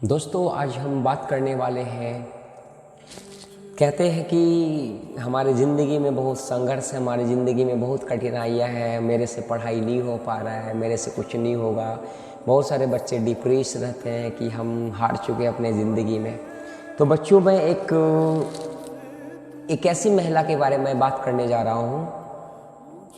दोस्तों, आज हम बात करने वाले हैं। कहते हैं कि हमारी ज़िंदगी में बहुत संघर्ष है, हमारी ज़िंदगी में बहुत कठिनाइयाँ हैं। मेरे से पढ़ाई नहीं हो पा रहा है, मेरे से कुछ नहीं होगा। बहुत सारे बच्चे डिप्रेस रहते हैं कि हम हार चुके हैं अपने ज़िंदगी में। तो बच्चों, मैं एक ऐसी महिला के बारे में बात करने जा रहा हूँ,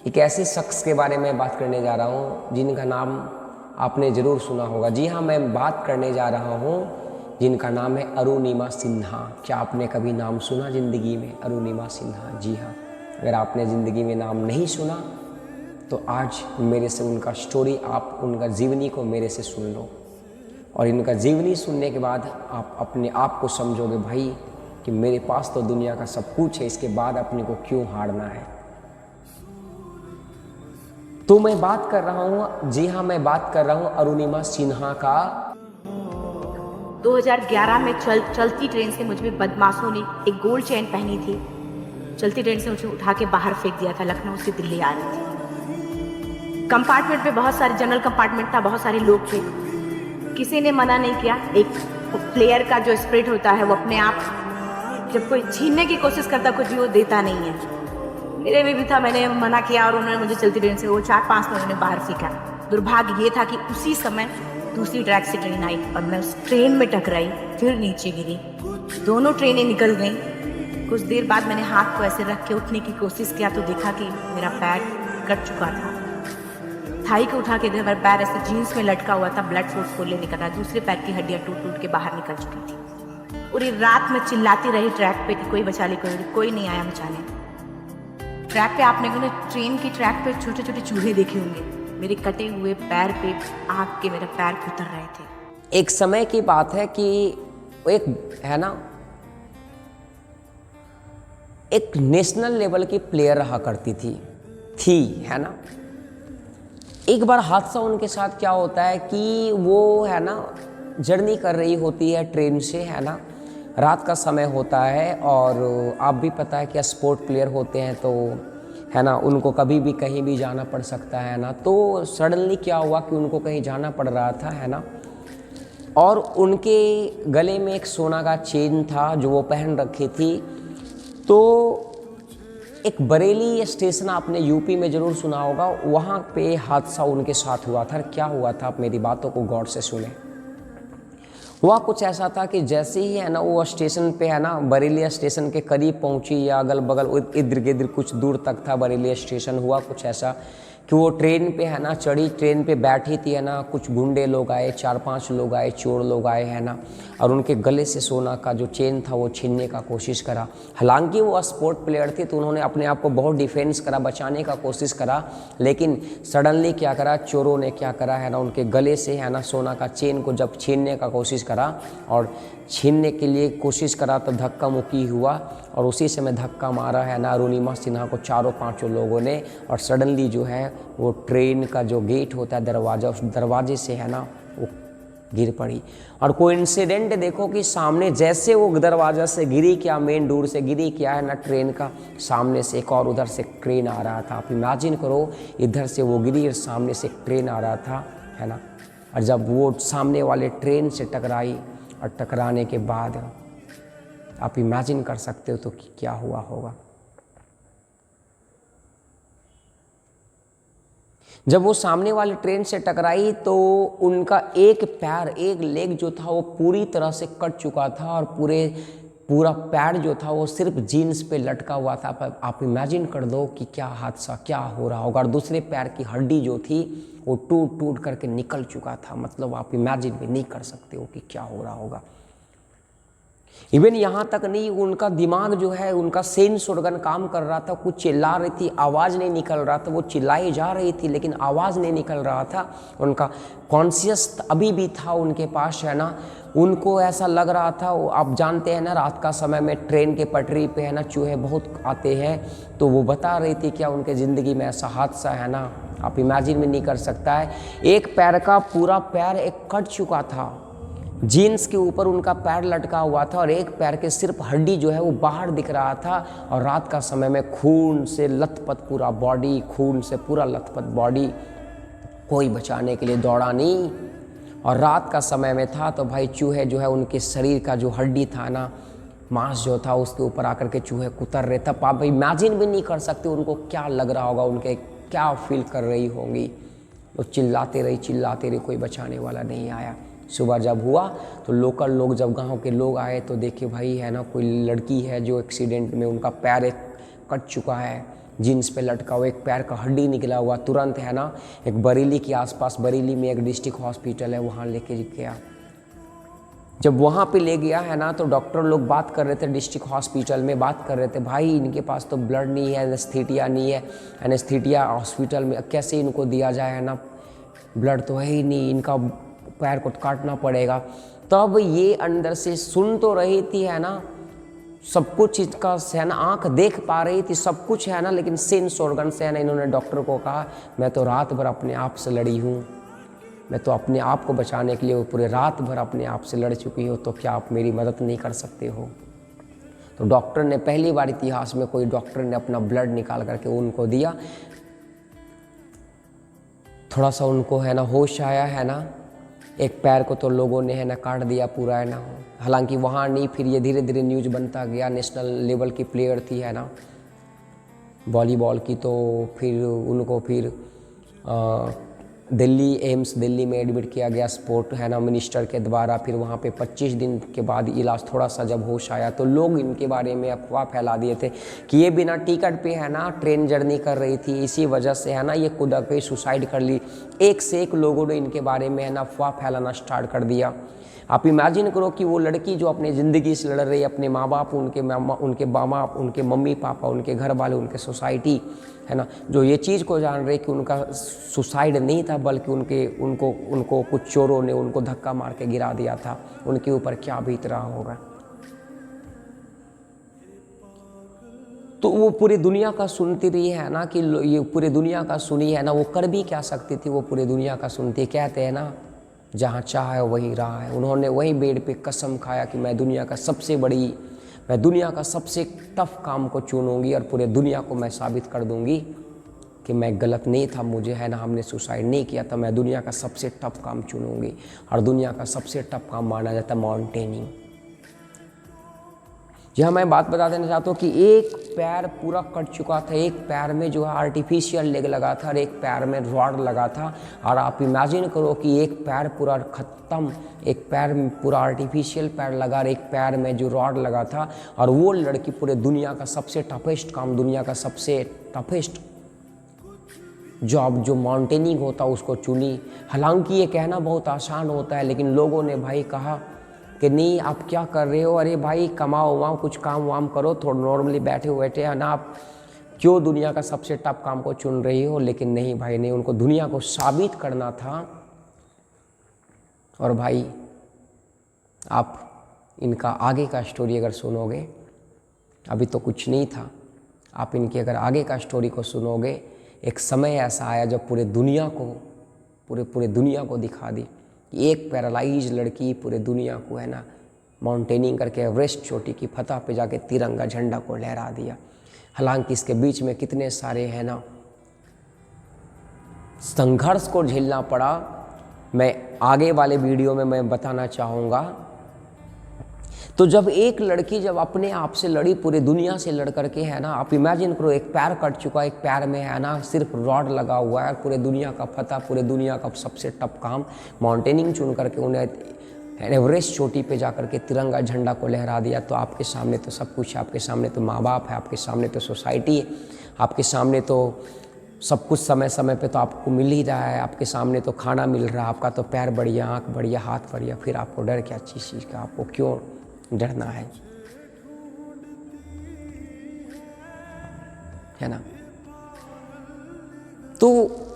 एक ऐसे शख्स के बारे में बात करने जा रहा हूँ जिनका नाम आपने ज़रूर सुना होगा। जी हाँ, मैं बात करने जा रहा हूँ जिनका नाम है अरुणिमा सिन्हा। क्या आपने कभी नाम सुना ज़िंदगी में? अरुणिमा सिन्हा। जी हाँ, अगर आपने ज़िंदगी में नाम नहीं सुना तो आज मेरे से उनका स्टोरी, आप उनका जीवनी को मेरे से सुन लो, और इनका जीवनी सुनने के बाद आप अपने आप को समझोगे भाई कि मेरे पास तो दुनिया का सब कुछ है, इसके बाद अपने को क्यों हारना है। तो मैं बात कर रहा हूँ, जी हाँ, मैं बात कर रहा हूँ अरुणिमा सिन्हा का। 2011 में चलती ट्रेन से मुझ में बदमाशों ने एक गोल्ड चेन पहनी थी। चलती ट्रेन से मुझे उठा के बाहर फेंक दिया था। लखनऊ से दिल्ली आ रही थी। कंपार्टमेंट में बहुत सारे, जनरल कंपार्टमेंट था, बहुत सारे लोग थे। किसी ने मना नहीं किया। एक प्लेयर का जो स्पिरिट होता है वो अपने आप, जब कोई छीनने की कोशिश करता कुछ भी, वो देता नहीं है। मेरे में भी था, मैंने मना किया और उन्होंने मुझे चलती ट्रेन से वो 4-5 लोगों ने बाहर फेंका। दुर्भाग्य ये था कि उसी समय दूसरी ट्रैक से ट्रेन आई और मैं उस ट्रेन में टकराई, फिर नीचे गिरी। दोनों ट्रेनें निकल गईं। कुछ देर बाद मैंने हाथ को ऐसे रख के उठने की कोशिश किया तो देखा कि मेरा पैर कट चुका था। थाई को उठा के मेरा पैर ऐसे जीन्स में लटका हुआ था, ब्लड सोर्स खोलने निकल रहा। दूसरे पैर की हड्डियाँ टूट टूट के बाहर निकल चुकी थी। पूरी रात में चिल्लाती रही ट्रैक पे कि कोई बचा ले, कोई नहीं आया बचाने। ट्रैक पे आपने ट्रेन की ट्रैक पे छोटे छोटे चूहे देखे होंगे। मेरे कटे हुए पैर पे आग के मेरे पैर उतर रहे थे। एक समय की बात है कि एक है ना, एक नेशनल लेवल की प्लेयर रहा करती थी है ना। एक बार हादसा उनके साथ क्या होता है कि वो है ना जर्नी कर रही होती है ट्रेन से, है ना। रात का समय होता है और आप भी पता है कि स्पोर्ट प्लेयर होते हैं तो है ना, उनको कभी भी कहीं भी जाना पड़ सकता है ना। तो सडनली क्या हुआ कि उनको कहीं जाना पड़ रहा था, है ना, और उनके गले में एक सोना का चेन था जो वो पहन रखी थी। तो एक बरेली स्टेशन, आपने यूपी में ज़रूर सुना होगा, वहाँ पे हादसा उनके साथ हुआ था। क्या हुआ था, आप मेरी बातों को गौर से सुने। हुआ कुछ ऐसा था कि जैसे ही है ना वो स्टेशन पे है ना, बरेली स्टेशन के करीब पहुंची या अगल बगल इधर गिर्द कुछ दूर तक था बरेली स्टेशन, हुआ कुछ ऐसा कि वो ट्रेन पे है ना चढ़ी, ट्रेन पे बैठी थी, है ना। कुछ गुंडे लोग आए, 4-5 लोग आए, चोर लोग आए, है ना, और उनके गले से सोना का जो चेन था वो छीनने का कोशिश करा। हालांकि वो स्पोर्ट प्लेयर थे तो उन्होंने अपने आप को बहुत डिफेंस करा, बचाने का कोशिश करा। लेकिन सडनली क्या करा, चोरों ने क्या करा, है ना, उनके गले से है ना सोना का चेन को जब छीनने का कोशिश करा और छीनने के लिए कोशिश करा तो धक्का मुक्की हुआ, और उसी समय धक्का मारा है ना अरुणिमा सिन्हा को 4-5 लोगों ने। और सडनली जो है वो ट्रेन का जो गेट होता है, दरवाज़ा, उस दरवाजे से है ना वो गिर पड़ी। और कोइंसिडेंट देखो कि सामने जैसे वो दरवाजा से गिरी, क्या मेन डोर से गिरी, क्या है ना ट्रेन का सामने से एक और उधर से ट्रेन आ रहा था। आप इमेजिन करो, इधर से वो गिरी और सामने से एक ट्रेन आ रहा था, है ना। और जब वो सामने वाले ट्रेन से टकराई और टकराने के बाद आप इमेजिन कर सकते हो तो कि क्या हुआ होगा। जब वो सामने वाले ट्रेन से टकराई तो उनका एक पैर, एक लेग जो था वो पूरी तरह से कट चुका था, और पूरा पैर जो था वो सिर्फ जीन्स पे लटका हुआ था। आप इमेजिन कर दो कि क्या हादसा, क्या हो रहा होगा। और दूसरे पैर की हड्डी जो थी वो टूट टूट करके निकल चुका था। मतलब आप इमेजिन भी नहीं कर सकते हो कि क्या हो रहा होगा। इवन यहाँ तक नहीं, उनका दिमाग जो है, उनका सेंस ऑर्गन काम कर रहा था। कुछ चिल्ला रही थी, आवाज़ नहीं निकल रहा था। वो चिल्लाई जा रही थी लेकिन आवाज़ नहीं निकल रहा था। उनका कॉन्शियस अभी भी था उनके पास, है ना। उनको ऐसा लग रहा था, आप जानते हैं ना रात का समय में ट्रेन के पटरी पे है ना चूहे बहुत आते हैं, तो वो बता रही थी क्या उनके ज़िंदगी में ऐसा हादसा है ना, आप इमेजिन भी नहीं कर सकता है। एक पैर का पूरा पैर एक कट चुका था, जीन्स के ऊपर उनका पैर लटका हुआ था, और एक पैर के सिर्फ हड्डी जो है वो बाहर दिख रहा था। और रात का समय में खून से लथपथ पूरा बॉडी, खून से पूरा लथपथ बॉडी, कोई बचाने के लिए दौड़ा नहीं। और रात का समय में था, तो भाई चूहे जो है उनके शरीर का जो हड्डी था ना, मांस जो था उसके ऊपर आकर के चूहे कुतर रहे। तब आप इमेजिन भी नहीं कर सकते उनको क्या लग रहा होगा, उनके क्या फील कर रही होंगी। वो चिल्लाते रही, कोई बचाने वाला नहीं आया। सुबह जब हुआ तो लोकल लोग, जब गांव के लोग आए तो देखे भाई है ना कोई लड़की है जो एक्सीडेंट में, उनका पैर एक कट चुका है, जीन्स पे लटका हुआ एक पैर का हड्डी निकला हुआ। तुरंत है ना एक बरेली के आसपास, बरेली में एक डिस्ट्रिक्ट हॉस्पिटल है, वहाँ लेके गया। जब वहाँ पे ले गया है ना, तो डॉक्टर लोग बात कर रहे थे, डिस्ट्रिक्ट हॉस्पिटल में बात कर रहे थे, भाई इनके पास तो ब्लड नहीं है, एनेस्थीसिया नहीं है, एनेस्थीसिया हॉस्पिटल में कैसे इनको दिया जाए है ना, ब्लड तो है ही नहीं, इनका पैर को काटना पड़ेगा। तब ये अंदर से सुन तो रही थी है ना, सब कुछ इसका है ना, आँख देख पा रही थी सब कुछ है ना, लेकिन सेंस ऑर्गन से है ना, इन्होंने डॉक्टर को कहा मैं तो रात भर अपने आप से लड़ी हूँ, मैं तो अपने आप को बचाने के लिए पूरे रात भर अपने आप से लड़ चुकी हूँ, तो क्या आप मेरी मदद नहीं कर सकते हो। तो डॉक्टर ने पहली बार इतिहास में कोई डॉक्टर ने अपना ब्लड निकाल करके उनको दिया। थोड़ा सा उनको है ना होश आया है ना, एक पैर को तो लोगों ने है ना काट दिया पूरा है ना। हालांकि वहाँ नहीं, फिर ये धीरे धीरे न्यूज़ बनता गया, नेशनल लेवल की प्लेयर थी है ना वॉलीबॉल की, तो फिर उनको फिर दिल्ली एम्स दिल्ली में एडमिट किया गया स्पोर्ट है ना मिनिस्टर के द्वारा। फिर वहाँ पे 25 दिन के बाद इलाज, थोड़ा सा जब होश आया तो लोग इनके बारे में अफवाह फैला दिए थे कि ये बिना टिकट पे है ना ट्रेन जर्नी कर रही थी, इसी वजह से है ना ये खुद के सुसाइड कर ली। एक से एक लोगों ने इनके बारे में है ना अफवाह फैलाना स्टार्ट कर दिया। आप इमेजिन करो कि वो लड़की जो अपने ज़िंदगी से लड़ रही है, अपने माँ बाप, उनके मामा, उनके मम्मी पापा, उनके घर वाले, उनके सोसाइटी है ना, जो ये चीज़ को जान रहे कि उनका सुसाइड नहीं था, बल्कि उनको कुछ चोरों ने उनको धक्का मार के गिरा दिया था, उनके ऊपर क्या बीत रहा होगा। तो वो पूरी दुनिया का सुनती रही है ना, कि ये पूरी दुनिया का सुनी है ना, वो कर भी क्या सकती थी, वो पूरी दुनिया का सुनती। कहते हैं ना जहाँ चाह है वहीं राह है। उन्होंने वहीं बेड पे कसम खाया कि मैं दुनिया का सबसे टफ काम को चुनूंगी और पूरे दुनिया को मैं साबित कर दूंगी कि मैं गलत नहीं था, मुझे है ना हमने सुसाइड नहीं किया था, मैं दुनिया का सबसे टफ काम चुनूंगी। और दुनिया का सबसे टफ काम माना जाता है माउंटेनिंग। यह मैं बात बता देना चाहता हूँ कि एक पैर पूरा कट चुका था, एक पैर में जो है आर्टिफिशियल लेग लगा था और एक पैर में रॉड लगा था। और आप इमेजिन करो कि एक पैर पूरा खत्म, एक पैर में पूरा आर्टिफिशियल पैर लगा और एक पैर में जो रॉड लगा था, और वो लड़की पूरे दुनिया का सबसे टफेस्ट काम, दुनिया का सबसे टफेस्ट जॉब जो माउंटेनिंग होता उसको चुनी। हालांकि ये कहना बहुत आसान होता है, लेकिन लोगों ने भाई कहा कि नहीं आप क्या कर रहे हो, अरे भाई कमाओ वमाओ, कुछ काम वाम करो, थोड़ा नॉर्मली बैठे है ना, आप क्यों दुनिया का सबसे टफ काम को चुन रही हो। लेकिन नहीं भाई नहीं, उनको दुनिया को साबित करना था। और भाई आप इनका आगे का स्टोरी अगर सुनोगे, अभी तो कुछ नहीं था, आप इनकी अगर आगे का स्टोरी को सुनोगे, एक समय ऐसा आया जब पूरे दुनिया को दिखा दी। एक पैरालाइज लड़की पूरे दुनिया को है ना माउंटेनिंग करके एवरेस्ट चोटी की फतह पे जाके तिरंगा झंडा को लहरा दिया। हालांकि इसके बीच में कितने सारे है ना संघर्ष को झेलना पड़ा, मैं आगे वाले वीडियो में मैं बताना चाहूँगा। तो जब एक लड़की जब अपने आप से लड़ी, पूरी दुनिया से लड़ करके है ना, आप इमेजिन करो एक पैर कट चुका, एक पैर में है ना सिर्फ रॉड लगा हुआ है, पूरे दुनिया का फतह, पूरे दुनिया का सबसे टफ काम माउंटेनिंग चुन करके उन्हें एवरेस्ट चोटी पे जा करके तिरंगा झंडा को लहरा दिया। तो आपके सामने तो सब कुछ है, आपके सामने तो माँ बाप है, आपके सामने तो सोसाइटी है, आपके सामने तो सब कुछ समय समय पे तो आपको मिल ही रहा है, आपके सामने तो खाना मिल रहा है, आपका तो पैर बढ़िया, आँख बढ़िया, हाथ बढ़िया, फिर आपको डर क्या चीज़ का, आपको क्यों डरना है ना। तो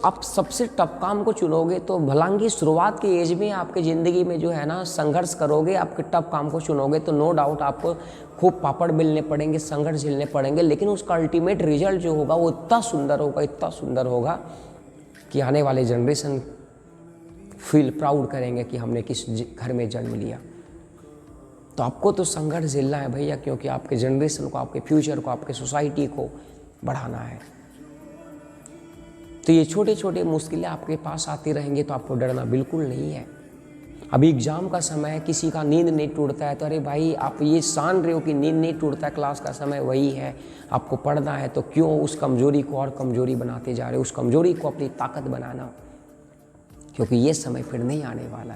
आप सबसे टफ काम को चुनोगे तो भलांगी शुरुआत की एज में आपके ज़िंदगी में जो है ना संघर्ष करोगे, आपके टफ काम को चुनोगे तो नो डाउट आपको खूब पापड़ बेलने पड़ेंगे, संघर्ष झेलने पड़ेंगे, लेकिन उसका अल्टीमेट रिजल्ट जो होगा वो इतना सुंदर होगा कि आने वाले जनरेशन फील प्राउड करेंगे कि हमने किस घर में जन्म लिया। तो आपको तो संघर्ष झेलना है भैया, क्योंकि आपके जनरेशन को, आपके फ्यूचर को, आपके सोसाइटी को बढ़ाना है। तो ये छोटे छोटे मुश्किलें आपके पास आती रहेंगी तो आपको डरना बिल्कुल नहीं है। अभी एग्ज़ाम का समय है, किसी का नींद नहीं टूटता है तो अरे भाई आप ये सान रहे हो कि नींद नहीं टूटता है, क्लास का समय वही है, आपको पढ़ना है, तो क्यों उस कमज़ोरी को और कमज़ोरी बनाते जा रहे हो? उस कमज़ोरी को अपनी ताकत बनाना, क्योंकि ये समय फिर नहीं आने वाला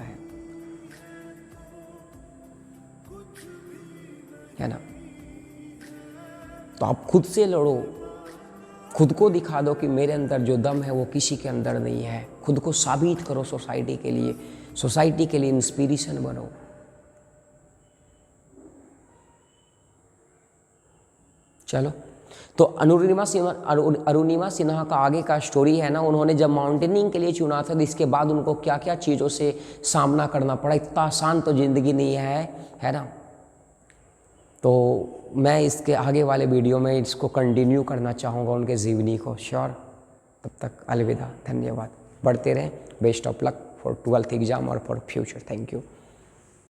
है ना। तो आप खुद से लड़ो, खुद को दिखा दो कि मेरे अंदर जो दम है वो किसी के अंदर नहीं है। खुद को साबित करो सोसाइटी के लिए, सोसाइटी के लिए इंस्पिरेशन बनो। चलो, तो अरुणिमा सिन्हा का आगे का स्टोरी है ना, उन्होंने जब माउंटेनिंग के लिए चुना था तो इसके बाद उनको क्या क्या चीज़ों से सामना करना पड़ा। इतना आसान तो ज़िंदगी नहीं है ना। तो मैं इसके आगे वाले वीडियो में इसको कंटिन्यू करना चाहूँगा, उनके जीवनी को। श्योर। तब तक अलविदा, धन्यवाद। बढ़ते रहें। Best of luck for 12th exam और फॉर फ्यूचर। Thank you.